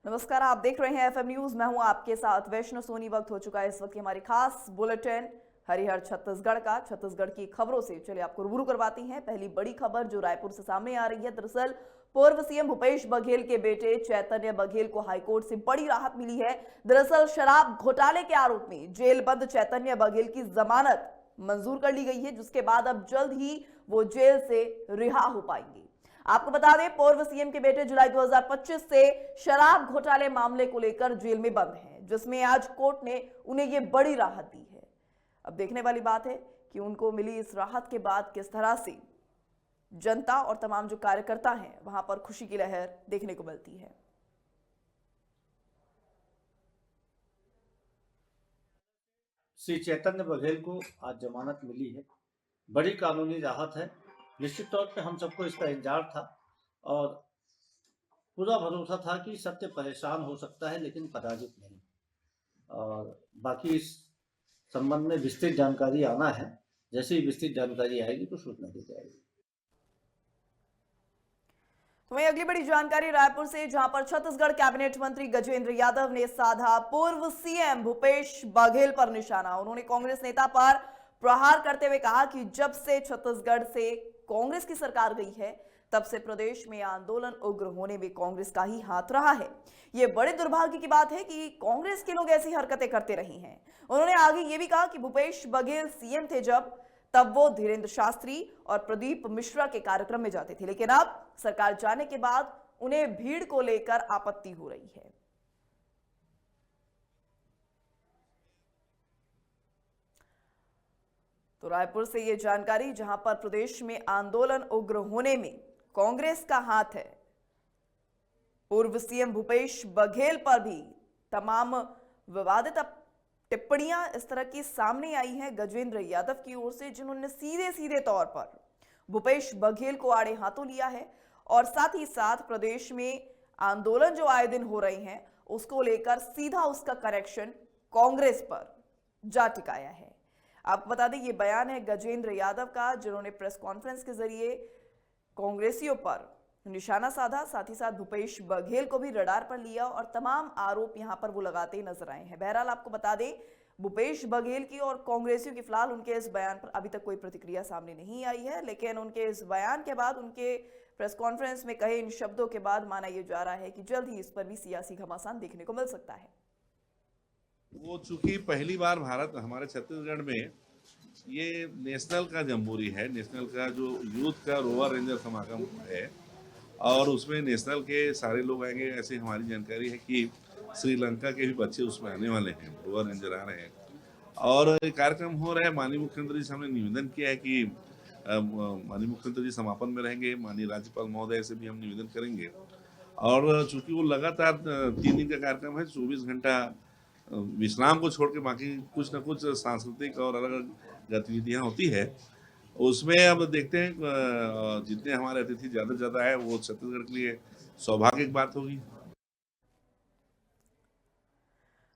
नमस्कार, आप देख रहे हैं एफएम न्यूज। मैं हूं आपके साथ वैष्णव सोनी। वक्त हो चुका है इस वक्त की हमारी खास बुलेटिन हरिहर छत्तीसगढ़ का। छत्तीसगढ़ की खबरों से चलिए आपको रूबरू करवाती हैं। पहली बड़ी खबर जो रायपुर से सामने आ रही है, दरअसल पूर्व सीएम भूपेश बघेल के बेटे चैतन्य बघेल को हाईकोर्ट से बड़ी राहत मिली है। दरअसल शराब घोटाले के आरोप में जेल बंद चैतन्य बघेल की जमानत मंजूर कर ली गई है, जिसके बाद अब जल्द ही वो जेल से रिहा हो पाएंगे। आपको बता दें, पूर्व सीएम के बेटे जुलाई 2025 से शराब घोटाले मामले को लेकर जेल में बंद हैं, जिसमें आज कोर्ट ने उन्हें यह बड़ी राहत दी है। अब देखने वाली बात है कि उनको मिली इस राहत के बाद किस तरह से जनता और तमाम जो कार्यकर्ता हैं वहां पर खुशी की लहर देखने को मिलती है। श्री चैतन्य बघेल को आज जमानत मिली है। बड़ी कानूनी राहत है। निश्चित तौर पे हम सबको इसका इंतजार था और पूरा भरोसा था कि सत्य परेशान हो सकता है लेकिन पराजित नहीं। और बाकी इस संबंध में विस्तृत जानकारी आना है। जैसे ही विस्तृत जानकारी आएगी तो सूचना दी जाएगी। तो वहीं अगली बड़ी जानकारी रायपुर से, जहां पर छत्तीसगढ़ कैबिनेट मंत्री गजेंद्र यादव ने साधा पूर्व सीएम भूपेश बघेल पर निशाना। उन्होंने कांग्रेस नेता पर प्रहार करते हुए कहा कि जब से छत्तीसगढ़ से कांग्रेस की सरकार गई है, तब से प्रदेश में आंदोलन उग्र होने में कांग्रेस का ही हाथ रहा है। यह बड़े दुर्भाग्य की बात है कि कांग्रेस के लोग ऐसी हरकतें करते रहे हैं। उन्होंने आगे यह भी कहा कि भूपेश बघेल सीएम थे तब वो धीरेन्द्र शास्त्री और प्रदीप मिश्रा के कार्यक्रम में जाते थे, लेकिन अब सरकार जाने के बाद उन्हें भीड़ को लेकर आपत्ति हो रही है। तो रायपुर से ये जानकारी, जहां पर प्रदेश में आंदोलन उग्र होने में कांग्रेस का हाथ है। पूर्व सीएम भूपेश बघेल पर भी तमाम विवादित टिप्पणियां इस तरह की सामने आई हैं गजेंद्र यादव की ओर से, जिन्होंने सीधे सीधे तौर पर भूपेश बघेल को आड़े हाथों लिया है और साथ ही साथ प्रदेश में आंदोलन जो आए दिन हो रहे हैं उसको लेकर सीधा उसका कनेक्शन कांग्रेस पर जा टिकाया है। आपको बता दें, ये बयान है गजेंद्र यादव का, जिन्होंने प्रेस कॉन्फ्रेंस के जरिए कांग्रेसियों पर निशाना साधा, साथ ही साथ भूपेश बघेल को भी रडार पर लिया और तमाम आरोप यहां पर वो लगाते नजर आए हैं। बहरहाल आपको बता दें, भूपेश बघेल की और कांग्रेसियों की फिलहाल उनके इस बयान पर अभी तक कोई प्रतिक्रिया सामने नहीं आई है, लेकिन उनके इस बयान के बाद, उनके प्रेस कॉन्फ्रेंस में कहे इन शब्दों के बाद माना यह जा रहा है कि जल्द ही इस पर भी सियासी घमासान देखने को मिल सकता है। वो चूंकि पहली बार भारत हमारे छत्तीसगढ़ में ये नेशनल का जम्बूरी है, नेशनल का जो यूथ का रोवर रेंजर समागम है और उसमें नेशनल के सारे लोग आएंगे। ऐसी हमारी जानकारी है कि श्रीलंका के भी बच्चे उसमें आने वाले हैं, रोवर रेंजर आ रहे हैं और कार्यक्रम हो रहा है। माननीय मुख्यमंत्री जी से हमने निवेदन किया है कि माननीय मुख्यमंत्री जी समापन में रहेंगे। माननीय राज्यपाल महोदय से भी हम निवेदन करेंगे और चूंकि वो लगातार 3 दिन का कार्यक्रम है, 24 घंटा विश्राम को छोड़ के बाकी कुछ न कुछ सांस्कृतिक और अलग अलग गतिविधियाँ होती है। उसमें अब देखते हैं जितने हमारे अतिथि ज़्यादा से ज़्यादा है वो छत्तीसगढ़ के लिए सौभाग्य की बात होगी।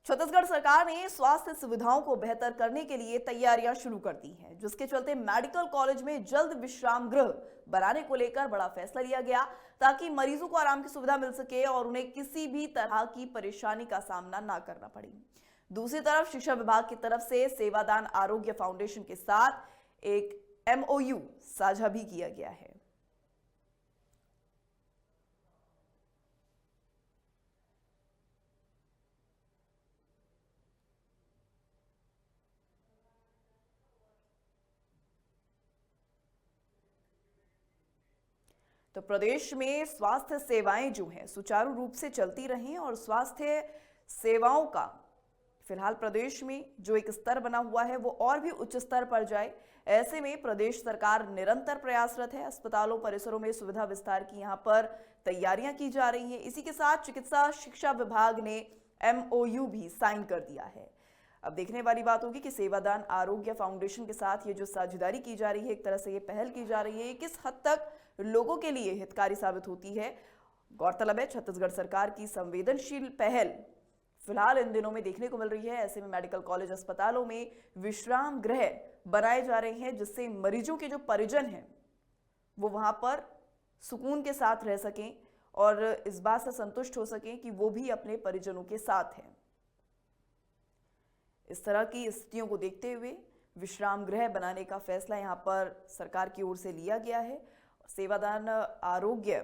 छत्तीसगढ़ सरकार ने स्वास्थ्य सुविधाओं को बेहतर करने के लिए तैयारियां शुरू कर दी हैं, जिसके चलते मेडिकल कॉलेज में जल्द विश्राम गृह बनाने को लेकर बड़ा फैसला लिया गया, ताकि मरीजों को आराम की सुविधा मिल सके और उन्हें किसी भी तरह की परेशानी का सामना ना करना पड़े। दूसरी तरफ शिक्षा विभाग की तरफ से सेवादान आरोग्य फाउंडेशन के साथ एक MOU साझा भी किया गया है। तो प्रदेश में स्वास्थ्य सेवाएं जो हैं सुचारू रूप से चलती रहें और स्वास्थ्य सेवाओं का फिलहाल प्रदेश में जो एक स्तर बना हुआ है वो और भी उच्च स्तर पर जाए, ऐसे में प्रदेश सरकार निरंतर प्रयासरत है। अस्पतालों परिसरों में सुविधा विस्तार की यहां पर तैयारियां की जा रही हैं। इसी के साथ चिकित्सा शिक्षा विभाग ने MOU भी साइन कर दिया है। अब देखने वाली बात होगी कि सेवादान आरोग्य फाउंडेशन के साथ ये जो साझेदारी की जा रही है, एक तरह से ये पहल की जा रही है, किस हद तक लोगों के लिए हितकारी साबित होती है। गौरतलब है, छत्तीसगढ़ सरकार की संवेदनशील पहल फिलहाल इन दिनों में देखने को मिल रही है। ऐसे में मेडिकल कॉलेज अस्पतालों में विश्राम गृह बनाए जा रहे हैं, जिससे मरीजों के जो परिजन हैं वो वहां पर सुकून के साथ रह सकें और इस बात से संतुष्ट हो सकें कि वो भी अपने परिजनों के साथ हैं। इस तरह की स्थितियों को देखते हुए विश्राम गृह बनाने का फैसला यहां पर सरकार की ओर से लिया गया है। सेवादान आरोग्य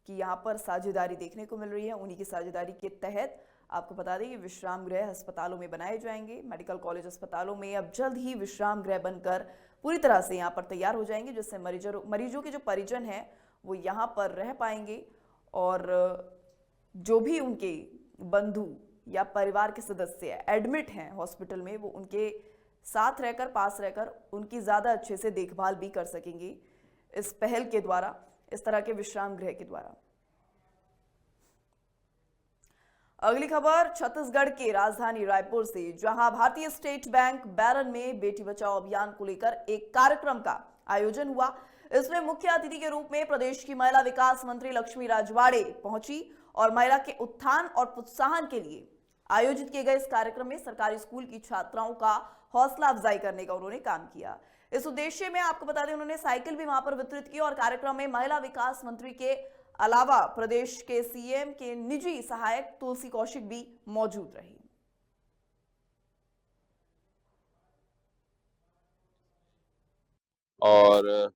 की यहां पर साझेदारी देखने को मिल रही है। उन्हीं की साझेदारी के तहत आपको बता दें कि विश्राम गृह अस्पतालों में बनाए जाएंगे। मेडिकल कॉलेज अस्पतालों में अब जल्द ही विश्राम गृह बनकर पूरी तरह से यहाँ पर तैयार हो जाएंगे, जिससे मरीजों के जो परिजन हैं वो यहाँ पर रह पाएंगे और जो भी उनके बंधु या परिवार के सदस्य एडमिट हैं हॉस्पिटल में, वो उनके साथ रहकर, पास रहकर उनकी ज़्यादा अच्छे से देखभाल भी कर सकेंगे इस पहल के द्वारा, इस तरह के विश्राम गृह के द्वारा। अगली खबर छत्तीसगढ़ के राजधानी रायपुर से, जहां भारतीय स्टेट बैंक बैरन में बेटी बचाओ अभियान को लेकर एक कार्यक्रम का आयोजन हुआ। इसमें मुख्य अतिथि के रूप में प्रदेश की महिला विकास मंत्री लक्ष्मी राजवाड़े पहुंची और महिला के उत्थान और प्रोत्साहन के लिए आयोजित किए गए इस कार्यक्रम में सरकारी स्कूल की छात्राओं का हौसला अफजाई करने का उन्होंने काम किया। इस उद्देश्य में आपको बता दें उन्होंने साइकिल भी वहां पर वितरित की और कार्यक्रम में महिला विकास मंत्री के अलावा प्रदेश के सीएम के निजी सहायक तुलसी कौशिक भी मौजूद रही। और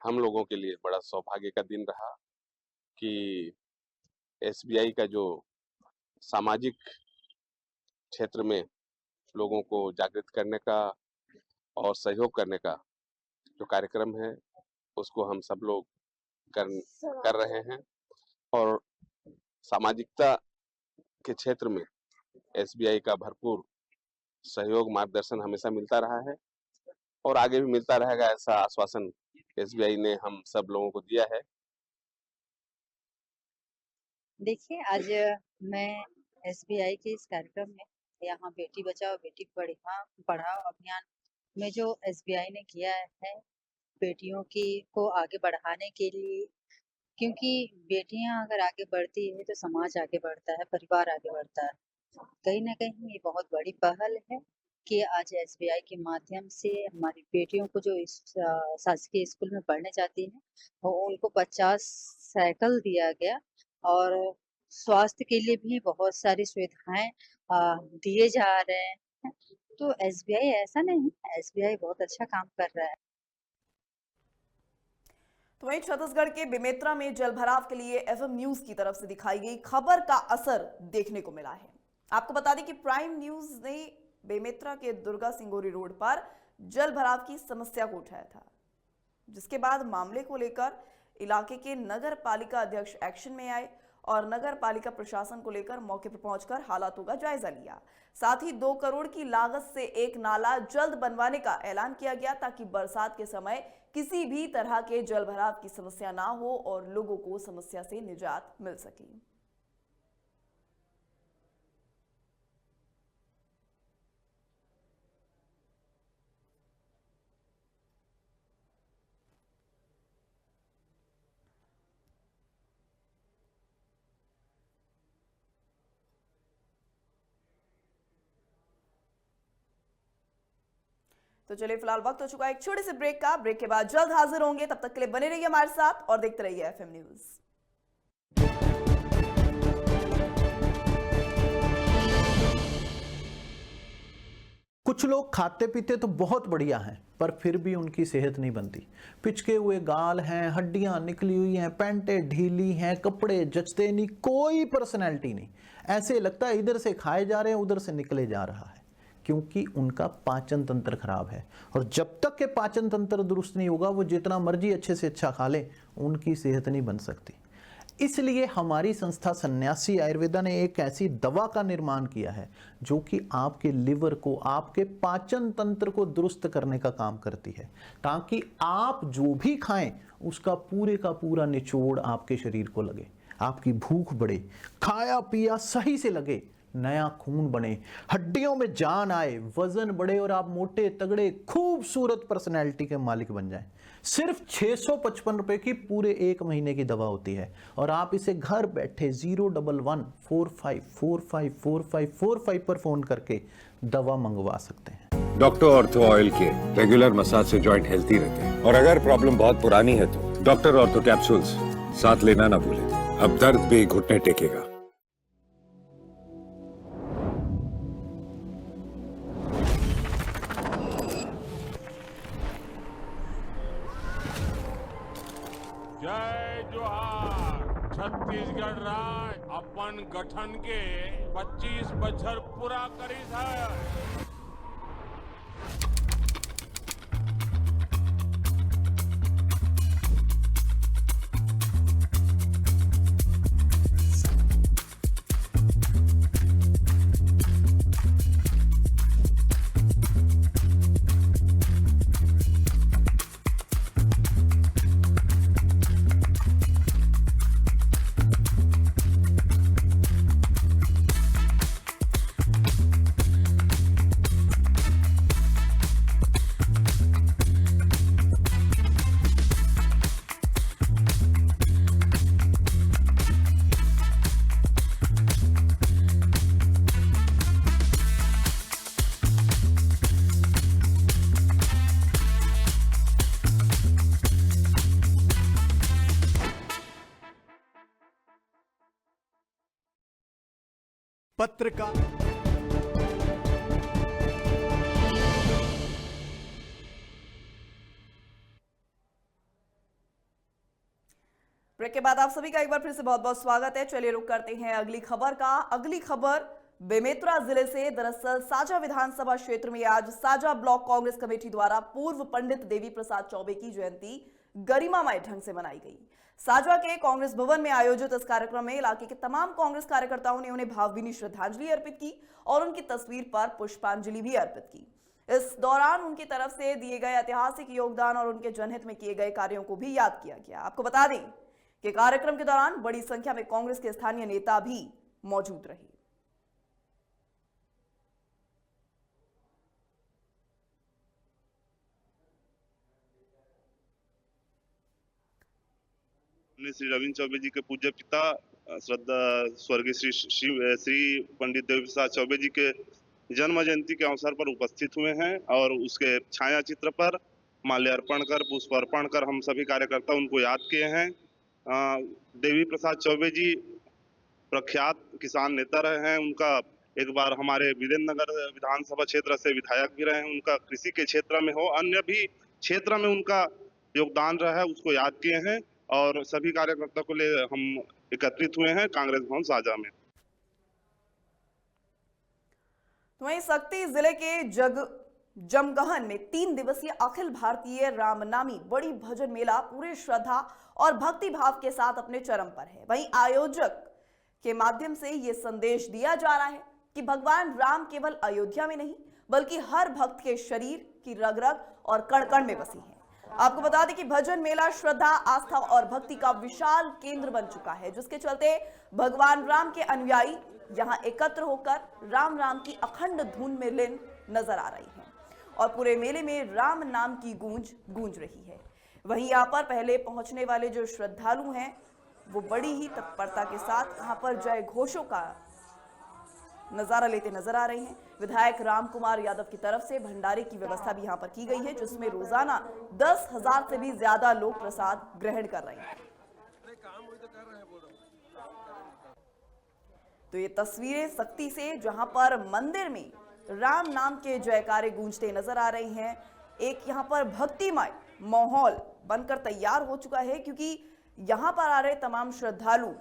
हम लोगों के लिए बड़ा सौभाग्य का दिन रहा कि एसबीआई का जो सामाजिक क्षेत्र में लोगों को जागृत करने का और सहयोग करने का जो कार्यक्रम है उसको हम सब लोग कर रहे हैं और सामाजिकता के क्षेत्र में एसबीआई का भरपूर सहयोग मार्गदर्शन हमेशा मिलता रहा है और आगे भी मिलता रहेगा, ऐसा आश्वासन एसबीआई ने हम सब लोगों को दिया है। देखिए, आज मैं एसबीआई के इस कार्यक्रम में यहाँ बेटी बचाओ बेटी पढ़ाओ अभियान में जो एसबीआई ने किया है बेटियों को आगे बढ़ाने के लिए, क्योंकि बेटियां अगर आगे बढ़ती है तो समाज आगे बढ़ता है, परिवार आगे बढ़ता है। कहीं ना कहीं ये बहुत बड़ी पहल है कि आज एसबीआई के माध्यम से हमारी बेटियों को जो इस शासकीय स्कूल में पढ़ने जाती हैं वो उनको 50 साइकिल दिया गया और स्वास्थ्य के लिए भी बहुत सारी सुविधाएं दिए जा रहे हैं। तो एसबीआई ऐसा नहीं, एसबीआई बहुत अच्छा काम कर रहा है। तो वहीं छत्तीसगढ़ के बेमेतरा में जलभराव के लिए एफएम न्यूज की तरफ से दिखाई गई खबर का असर देखने को मिला है। आपको बता दें कि प्राइम न्यूज ने बेमेतरा के दुर्गा सिंगोरी रोड पर जलभराव की समस्या को उठाया था, जिसके बाद मामले को लेकर इलाके के नगर पालिका अध्यक्ष एक्शन में आए और नगर पालिका प्रशासन को लेकर मौके पर पहुंचकर हालातों का जायजा लिया। साथ ही 2 करोड़ की लागत से एक नाला जल्द बनवाने का ऐलान किया गया ताकि बरसात के समय किसी भी तरह के जलभराव की समस्या ना हो और लोगों को समस्या से निजात मिल सके। तो चलिए फिलहाल वक्त हो चुका है एक छोटे से ब्रेक का। ब्रेक के बाद जल्द हाजिर होंगे, तब तक के लिए बने रहिए हमारे साथ और देखते रहिए एफएम न्यूज। कुछ लोग खाते पीते तो बहुत बढ़िया हैं, पर फिर भी उनकी सेहत नहीं बनती। पिचके हुए गाल हैं, हड्डियां निकली हुई हैं, पैंटें ढीली हैं, कपड़े जचते नहीं, कोई पर्सनैलिटी नहीं। ऐसे लगता है इधर से खाए जा रहे हैं उधर से निकले जा रहा है, क्योंकि उनका पाचन तंत्र खराब है। और जब तक के पाचन तंत्र दुरुस्त नहीं होगा वो जितना मर्जी अच्छे से अच्छा खा ले, उनकी सेहत नहीं बन सकती। इसलिए हमारी संस्था सन्यासी आयुर्वेदा ने एक ऐसी दवा का निर्माण किया है जो कि आपके लिवर को, आपके पाचन तंत्र को दुरुस्त करने का काम करती है, ताकि आप जो भी खाएं उसका पूरे का पूरा निचोड़ आपके शरीर को लगे, आपकी भूख बढ़े, खाया पिया सही से लगे, नया खून बने, हड्डियों में जान आए, वजन बढ़े और आप मोटे तगड़े खूबसूरत पर्सनैलिटी के मालिक बन जाएं। सिर्फ 655 रुपए की पूरे 1 महीने की दवा होती है और आप इसे घर बैठे 01145454545 पर फोन करके दवा मंगवा सकते हैं। डॉक्टर ऑर्थो ऑयल के रेगुलर मसाज से जॉइंट हेल्थी रहते हैं और अगर प्रॉब्लम बहुत पुरानी है तो डॉक्टर ऑर्थो कैप्सूल्स साथ लेना ना भूले। अब दर्द भी घुटने टेकेगा। जय जोहार। छत्तीसगढ़ राज्य अपन गठन के 25 बछर पूरा करी है। पत्रकार ब्रेक के बाद आप सभी का एक बार फिर से बहुत बहुत स्वागत है। चलिए रुक करते हैं अगली खबर का। अगली खबर बेमेतरा जिले से। दरअसल साजा विधानसभा क्षेत्र में आज साजा ब्लॉक कांग्रेस कमेटी द्वारा पूर्व पंडित देवी प्रसाद चौबे की जयंती गरिमामय ढंग से मनाई गई। साजा के कांग्रेस भवन में आयोजित इस कार्यक्रम में इलाके के तमाम कांग्रेस कार्यकर्ताओं ने उन्हें भावभीनी श्रद्धांजलि अर्पित की और उनकी तस्वीर पर पुष्पांजलि भी अर्पित की। इस दौरान उनकी तरफ से दिए गए ऐतिहासिक योगदान और उनके जनहित में किए गए कार्यों को भी याद किया गया। आपको बता दें कि कार्यक्रम के दौरान बड़ी संख्या में कांग्रेस के स्थानीय नेता भी मौजूद रहे। श्री रविंद्र चौबे जी के पूज्य पिता श्रद्धा स्वर्गीय श्री पंडित देवी प्रसाद चौबे जी के जन्म जयंती के अवसर पर उपस्थित हुए हैं और उसके छाया चित्र पर माल्यार्पण कर पुष्प अर्पण कर हम सभी कार्यकर्ता उनको याद किए हैं। देवी प्रसाद चौबे जी प्रख्यात किसान नेता रहे हैं। उनका एक बार हमारे विजेंद्र नगर विधानसभा क्षेत्र से विधायक भी रहे हैं। उनका कृषि के क्षेत्र में हो अन्य भी क्षेत्र में उनका योगदान रहा है, उसको याद किए हैं और सभी कार्यकर्ता को ले हम एकत्रित हुए हैं कांग्रेस भवन साजा में। तो वहीं सक्ती जिले के जमगहन में 3 दिवसीय अखिल भारतीय रामनामी बड़ी भजन मेला पूरे श्रद्धा और भक्ति भाव के साथ अपने चरम पर है। वहीं आयोजक के माध्यम से यह संदेश दिया जा रहा है कि भगवान राम केवल अयोध्या में नहीं बल्कि हर भक्त के शरीर की रग रग और कण कण में बसी है। आपको बता दें कि भजन मेला श्रद्धा, आस्था और भक्ति का विशाल केंद्र बन चुका है, जिसके चलते भगवान राम के अनुयायी यहां एकत्र होकर राम राम की अखंड धुन में लीन नजर आ रही हैं और पूरे मेले में राम नाम की गूंज रही है। वहीं यहां पर पहले पहुंचने वाले जो श्रद्धालु हैं वो बड़ी ही तत्परता के साथ यहां पर जय घोषों का नजारा लेते नजर आ रहे हैं। विधायक राम कुमार यादव की तरफ से भंडारे की व्यवस्था भी यहां पर की गई है, जिसमें रोजाना 10,000 से भी ज्यादा लोग प्रसाद ग्रहण कर रहे हैं। तो ये तस्वीरें सक्ती से, जहां पर मंदिर में राम नाम के जयकारे गूंजते नजर आ रहे हैं। एक यहां पर भक्तिमय माहौल बनकर तैयार हो चुका है, क्योंकि यहां पर आ रहे तमाम श्रद्धालु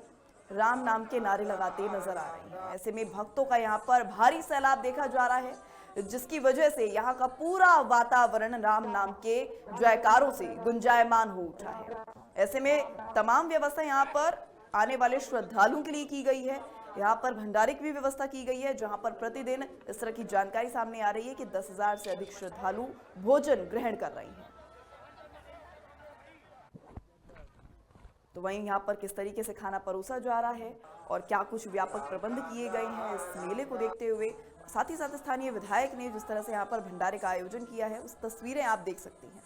राम नाम के नारे लगाते नजर आ रहे हैं। ऐसे में भक्तों का यहाँ पर भारी सैलाब देखा जा रहा है, जिसकी वजह से यहाँ का पूरा वातावरण राम नाम के जयकारों से गुंजायमान हो उठा है। ऐसे में तमाम व्यवस्था यहाँ पर आने वाले श्रद्धालुओं के लिए की गई है। यहाँ पर भंडारे की भी व्यवस्था की गई है, जहाँ पर प्रतिदिन इस तरह की जानकारी सामने आ रही है कि 10,000 से अधिक श्रद्धालु भोजन ग्रहण कर रहे हैं। तो वहीं यहाँ पर किस तरीके से खाना परोसा जा रहा है और क्या कुछ व्यापक प्रबंध किए गए हैं इस मेले को देखते हुए, साथ ही साथ स्थानीय विधायक ने जिस तरह से यहाँ पर भंडारे का आयोजन किया है, उस तस्वीरें आप देख सकते हैं।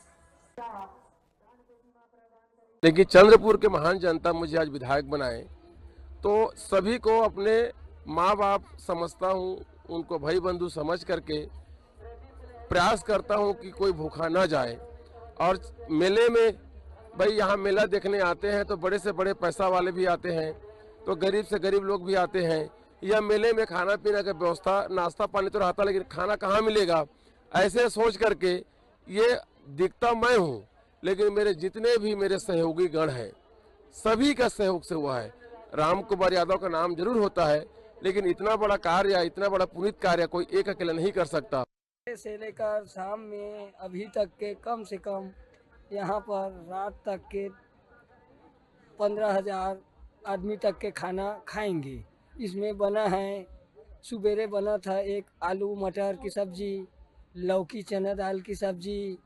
देखिए, चंद्रपुर के महान जनता मुझे आज विधायक बनाए तो सभी को अपने माँ बाप समझता हूँ, उनको भाई बंधु समझ करके प्रयास करता हूँ कि कोई भूखा ना जाए। और मेले में भाई यहाँ मेला देखने आते हैं तो बड़े से बड़े पैसा वाले भी आते हैं, तो गरीब से गरीब लोग भी आते हैं। यह मेले में खाना पीना की व्यवस्था, नाश्ता पानी तो रहता, लेकिन खाना कहाँ मिलेगा, ऐसे सोच करके ये दिखता मैं हूँ, लेकिन मेरे जितने भी मेरे सहयोगी गण हैं सभी का सहयोग से हुआ है। राम कुमार यादव का नाम जरूर होता है, लेकिन इतना बड़ा कार्य, इतना बड़ा पुनीत कार्य कोई एक अकेला नहीं कर सकता। से लेकर शाम में अभी तक के कम से कम यहाँ पर रात तक के 15,000 आदमी तक के खाना खाएंगे। इसमें बना है, सुबेरे बना था एक आलू मटर की सब्जी, लौकी चना दाल की सब्जी,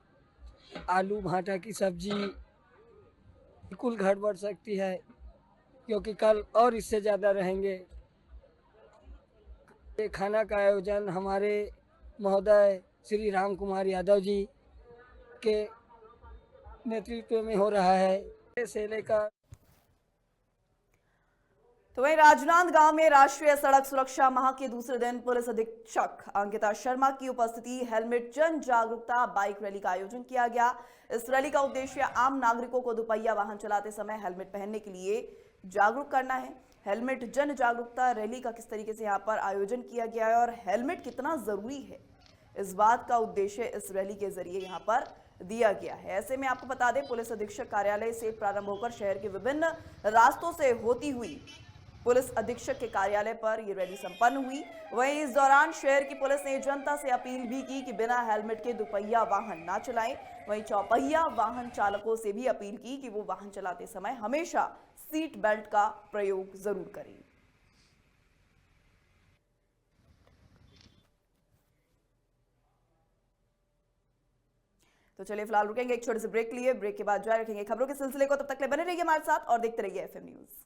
आलू भाटा की सब्जी। बिल्कुल घट बढ़ सकती है क्योंकि कल और इससे ज़्यादा रहेंगे। ये खाना का आयोजन हमारे महोदय श्री राम कुमार यादव जी के नेतृत्व में हो रहा है। से लेकर तो वहीं राजनांदगांव में राष्ट्रीय सड़क सुरक्षा माह के दूसरे दिन पुलिस अधीक्षक अंकिता शर्मा की उपस्थिति हेलमेट जन जागरूकता बाइक रैली का आयोजन किया गया। इस रैली का उद्देश्य आम नागरिकों को दुपहिया वाहन चलाते समय हेलमेट पहनने के लिए जागरूक करना है। हेलमेट जन जागरूकता रैली का किस तरीके से यहाँ पर आयोजन किया गया है और हेलमेट कितना जरूरी है, इस बात का उद्देश्य इस रैली के जरिए यहाँ पर दिया गया है। ऐसे में आपको बता दें, पुलिस अधीक्षक कार्यालय से प्रारंभ होकर शहर के विभिन्न रास्तों से होती हुई पुलिस अधीक्षक के कार्यालय पर यह रैली संपन्न हुई। वहीं इस दौरान शहर की पुलिस ने जनता से अपील भी की कि बिना हेलमेट के दुपहिया वाहन ना चलाएं। वहीं चौपहिया वाहन चालकों से भी अपील की कि वो वाहन चलाते समय हमेशा सीट बेल्ट का प्रयोग जरूर करें। तो चलिए फिलहाल रुकेंगे एक छोटे से ब्रेक लिए। ब्रेक के बाद जारी रखेंगे खबरों के सिलसिले को। तब तक ले बने रहिए हमारे साथ और देखते रहिए FM न्यूज।